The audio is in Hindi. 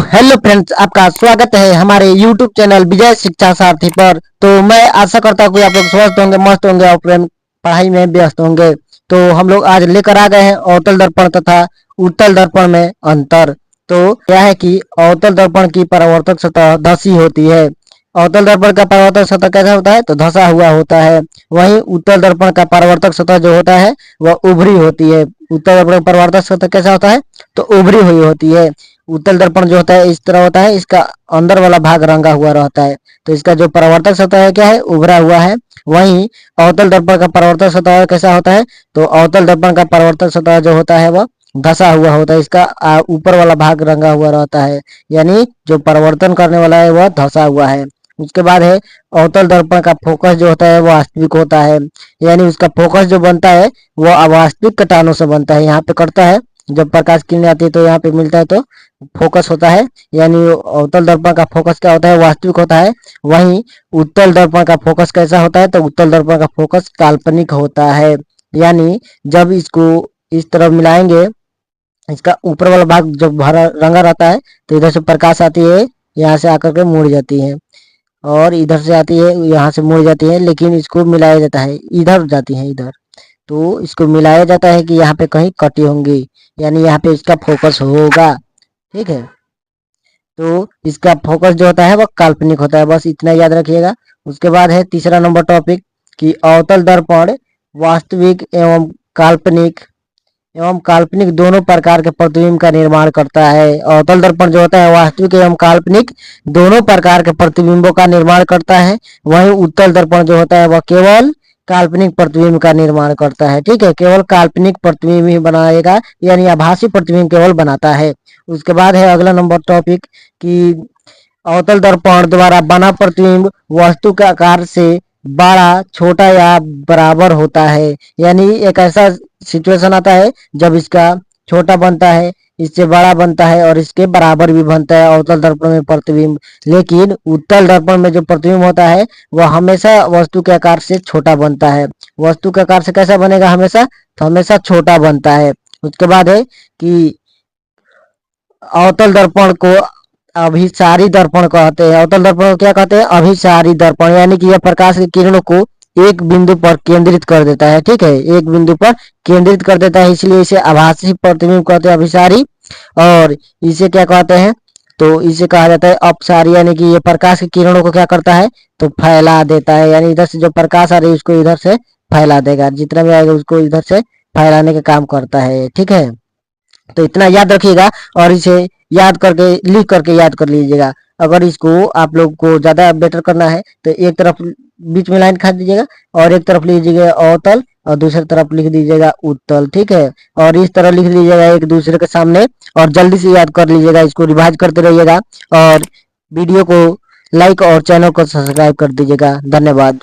हेलो फ्रेंड्स, आपका स्वागत है हमारे यूट्यूब चैनल विजय शिक्षा सारथी पर। तो मैं आशा करता हूँ कि आप लोग स्वस्थ होंगे, मस्त होंगे और पढ़ाई में व्यस्त होंगे। तो हम लोग आज लेकर आ गए हैं अवतल दर्पण तथा उत्तल दर्पण में अंतर। तो क्या है कि अवतल दर्पण की परावर्तक सतह धसी होती है। अवतल दर्पण का परावर्तक सतह कैसा होता है? तो धसा हुआ होता है। वहीं उत्तल दर्पण का परावर्तक सतह जो होता है वह उभरी होती है। उत्तल दर्पण का परावर्तक सतह कैसा होता है? तो उभरी हुई होती है। उत्तल दर्पण जो होता है इस तरह होता है, इसका अंदर वाला भाग रंगा हुआ रहता है। तो इसका जो परावर्तक सतह है क्या है? उभरा हुआ है। वहीं अवतल दर्पण का परावर्तक सतह कैसा होता है? तो अवतल दर्पण का परावर्तक सतह जो होता है वह धसा हुआ होता है। इसका ऊपर वाला भाग रंगा हुआ रहता है, यानी जो परावर्तन करने वाला है वह धसा हुआ है। उसके बाद है अवतल दर्पण का फोकस जो होता है वो वास्तविक होता है, यानी उसका फोकस जो बनता है वह अवास्तविक कटानों से बनता है। यहाँ पे करता है, जब प्रकाश किरण आती है तो यहाँ पे मिलता है तो फोकस होता है, यानी अवतल दर्पण का फोकस क्या होता है? वास्तविक होता है। वहीं उत्तल दर्पण का फोकस कैसा होता है? तो उत्तल दर्पण का फोकस काल्पनिक होता है। यानी जब इसको इस तरफ मिलाएंगे, इसका ऊपर वाला भाग जब भरा रंगा रहता है तो इधर से प्रकाश आती है, यहाँ से आकर के मुड़ जाती है, और इधर से आती है, यहाँ से मुड़ जाती है, लेकिन इसको मिलाया जाता है, इधर जाती है इधर। तो इसको मिलाया जाता है कि यहाँ पे कहीं कटी होंगी, यानी यहाँ पे इसका फोकस होगा। ठीक है, तो इसका फोकस जो होता है वह काल्पनिक होता है, बस इतना याद रखिएगा। उसके बाद है तीसरा नंबर टॉपिक कि अवतल दर्पण वास्तविक एवं काल्पनिक दोनों प्रकार के प्रतिबिंब का निर्माण करता है। अवतल दर्पण जो होता है वास्तविक एवं काल्पनिक दोनों प्रकार के प्रतिबिंबों का निर्माण करता है। वहीं उत्तल दर्पण जो होता है वह केवल काल्पनिक प्रतिबिंब का निर्माण करता है। ठीक है, केवल काल्पनिक प्रतिबिंब ही बनाएगा, यानी आभासी प्रतिबिंब केवल बनाता है। उसके बाद है अगला नंबर टॉपिक कि अवतल दर्पण द्वारा बना प्रतिबिंब वस्तु के आकार से बड़ा, छोटा या बराबर होता है। यानी एक ऐसा सिचुएशन आता है जब इसका छोटा बनता है, इससे बड़ा बनता है और इसके बराबर भी बनता है अवतल दर्पण में प्रतिबिंब। लेकिन उत्तल दर्पण में जो प्रतिबिंब होता है वह हमेशा वस्तु के आकार से छोटा बनता है। वस्तु के आकार से कैसा बनेगा? हमेशा, तो हमेशा छोटा बनता है। उसके बाद है कि अवतल दर्पण को अभिसारी दर्पण कहते हैं। अवतल दर्पण को क्या कहते हैं? अभिसारी दर्पण, यानी कि यह प्रकाश की किरणों को एक बिंदु पर केंद्रित कर देता है। ठीक है, एक बिंदु पर केंद्रित कर देता है, इसलिए इसे आभासी प्रतिबिंब कहते हैं, अभिसारी। और इसे क्या कहते हैं? तो इसे कहा जाता है अपसारी, यानी कि ये प्रकाश की किरणों को क्या करता है? तो फैला देता है, यानी इधर से जो प्रकाश आ रही है उसको इधर से फैला देगा, जितना भी आएगा उसको इधर से फैलाने का काम करता है। ठीक है, तो इतना याद रखिएगा और इसे याद करके लिख करके याद कर लीजिएगा। अगर इसको आप लोग को ज्यादा बेटर करना है तो एक तरफ बीच में लाइन खा दीजिएगा और एक तरफ लीजिएगा अवतल और दूसरी तरफ लिख दीजिएगा उत्तल। ठीक है, और इस तरह लिख लीजिएगा एक दूसरे के सामने और जल्दी से याद कर लीजिएगा। इसको रिवाइज करते रहिएगा और वीडियो को लाइक और चैनल को सब्सक्राइब कर दीजिएगा। धन्यवाद।